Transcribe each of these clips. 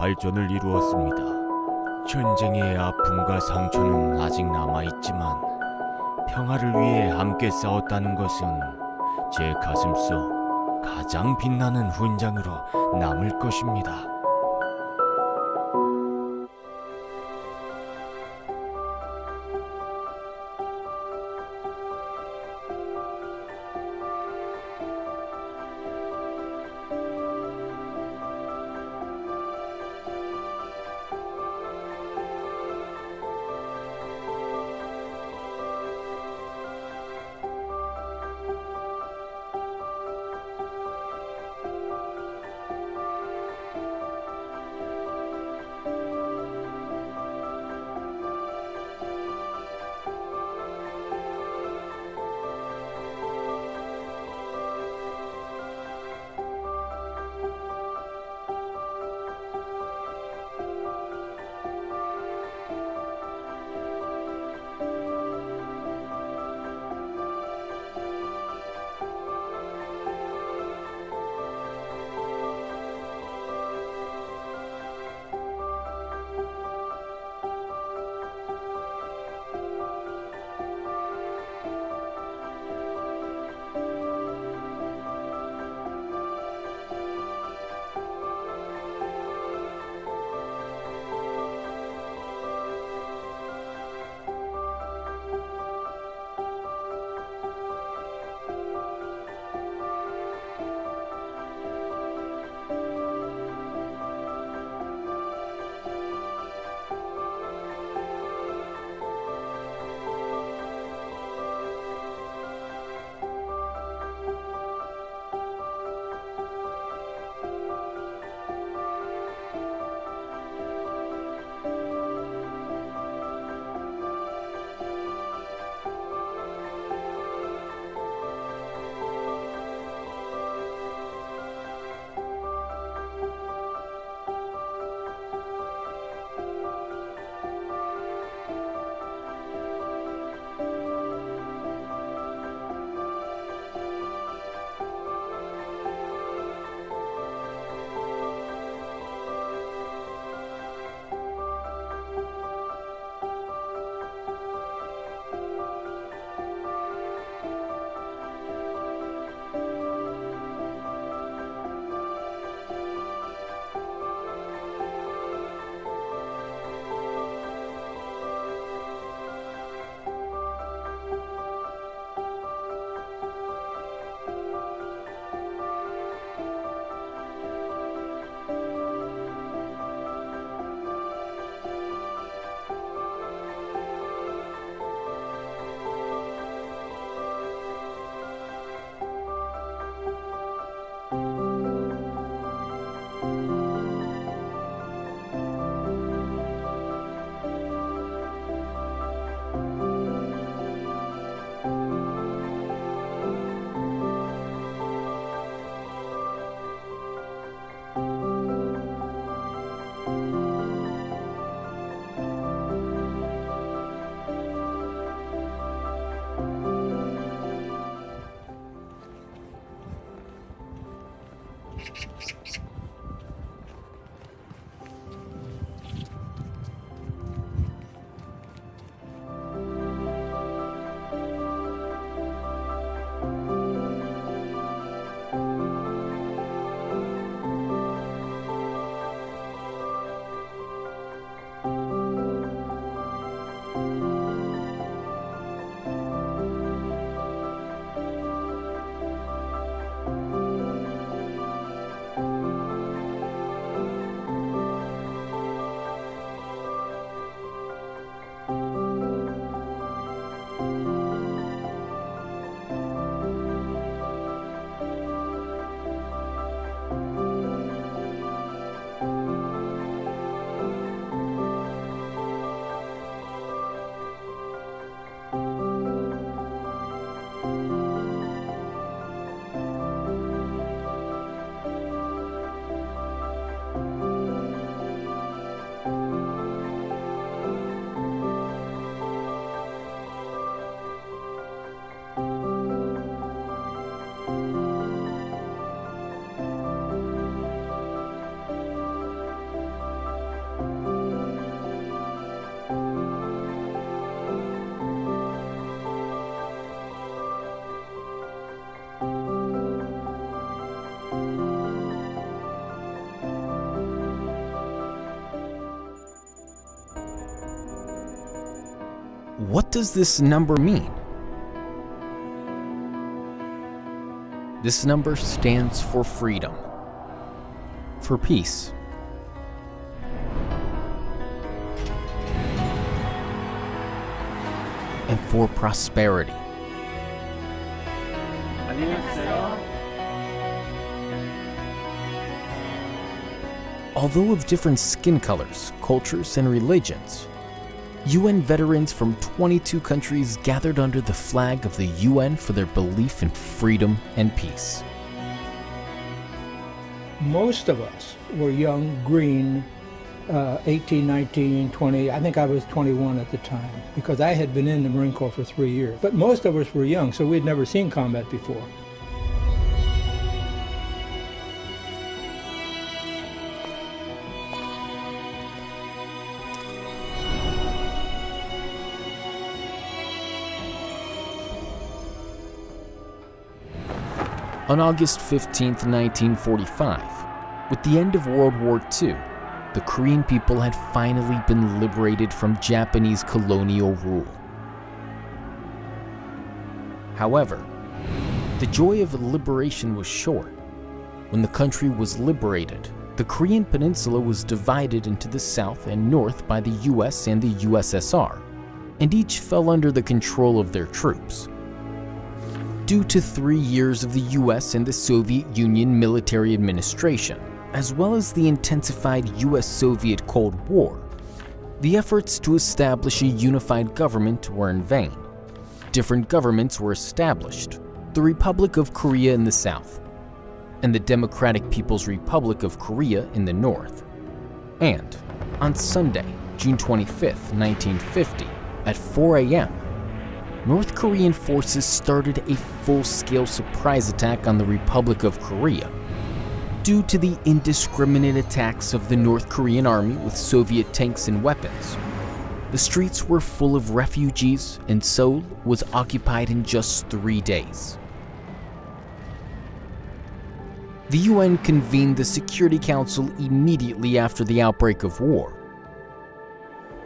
발전을 이루었습니다. 전쟁의 아픔과 상처는 아직 남아있지만 평화를 위해 함께 싸웠다는 것은 제 가슴 속 가장 빛나는 훈장으로 남을 것입니다. what does this number mean? This number stands for freedom, for peace, and for prosperity. Although of different skin colors, cultures, and religions, UN veterans from 22 countries gathered under the flag of the UN for their belief in freedom and peace. Most of us were young, green, 18, 19, 20. I think I was 21 at the time because I had been in the Marine Corps for 3 years. But most of us were young, so we'd never seen combat before. On August 15, 1945, with the end of World War II, the Korean people had finally been liberated from Japanese colonial rule. However, the joy of liberation was short. When the country was liberated, the Korean peninsula was divided into the south and north by the US and the USSR, and each fell under the control of their troops. Due to 3 years of the US and the Soviet Union military administration, as well as the intensified US-Soviet Cold War, the efforts to establish a unified government were in vain. Different governments were established: the Republic of Korea in the south, and the Democratic People's Republic of Korea in the north. And on Sunday, June 25, 1950, at 4 a.m., North Korean forces started a full-scale surprise attack on the Republic of Korea. Due to the indiscriminate attacks of the North Korean army with Soviet tanks and weapons, the streets were full of refugees and Seoul was occupied in just 3 days. The UN convened the Security Council immediately after the outbreak of war.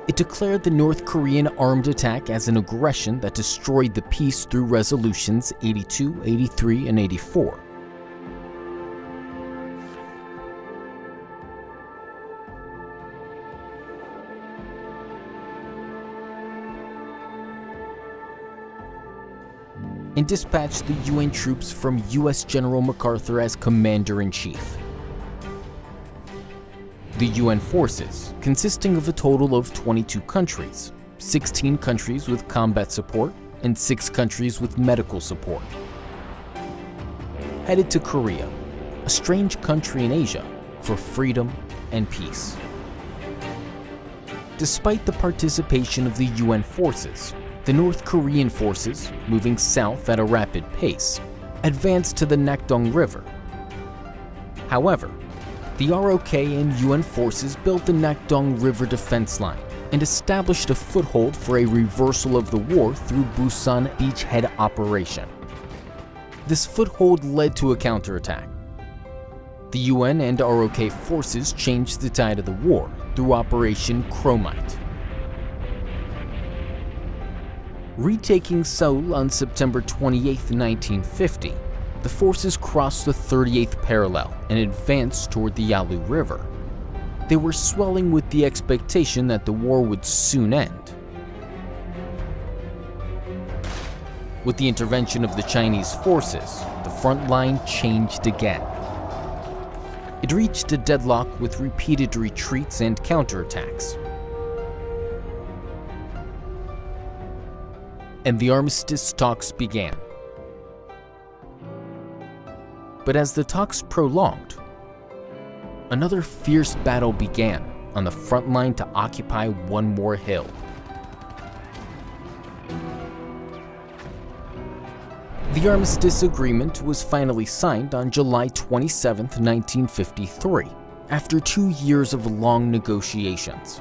It declared the North Korean armed attack as an aggression that destroyed the peace through resolutions 82, 83, and 84. And dispatched the UN troops from US General MacArthur as Commander-in-Chief. The UN forces, consisting of a total of 22 countries, 16 countries with combat support, and 6 countries with medical support, headed to Korea, a strange country in Asia, for freedom and peace. Despite the participation of the UN forces, the North Korean forces, moving south at a rapid pace, advanced to the Nakdong River. However, the ROK and UN forces built the Nakdong River defense line and established a foothold for a reversal of the war through Busan beachhead operation. This foothold led to a counterattack. The UN and ROK forces changed the tide of the war through Operation Chromite. Retaking Seoul on September 28, 1950, the forces crossed the 38th parallel and advanced toward the Yalu River. They were swelling with the expectation that the war would soon end. With the intervention of the Chinese forces, the front line changed again. It reached a deadlock with repeated retreats and counterattacks. And the armistice talks began. But as the talks prolonged, another fierce battle began on the front line to occupy one more hill. The armistice agreement was finally signed on July 27, 1953, after 2 years of long negotiations.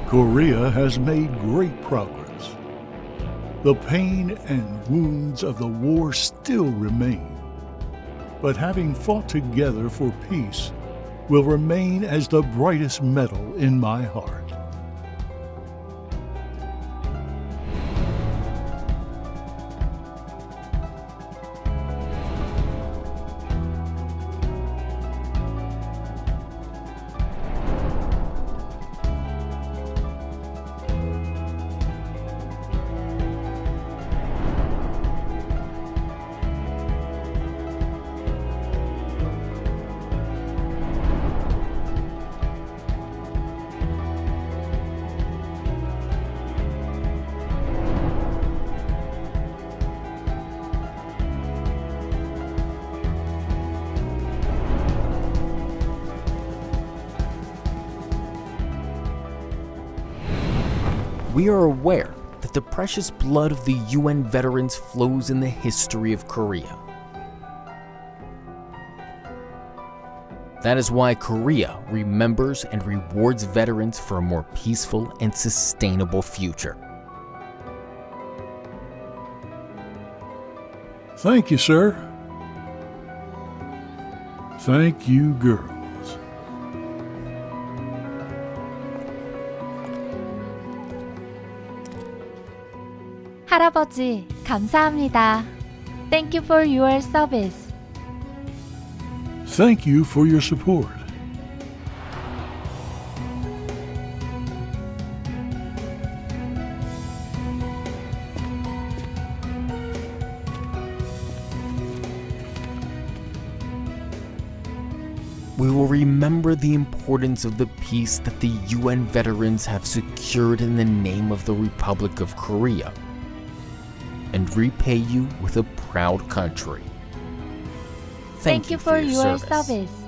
Korea has made great progress. The pain and wounds of the war still remain. But having fought together for peace, will remain as the brightest metal in my heart. We are aware that the precious blood of the UN veterans flows in the history of Korea. That is why Korea remembers and rewards veterans for a more peaceful and sustainable future. Thank you, sir. Thank you, girls. 할아버지, 감사합니다. Thank you for your service. Thank you for your support. We will remember the importance of the peace that the UN veterans have secured in the name of the Republic of Korea, and repay you with a proud country. Thank you for your service. service.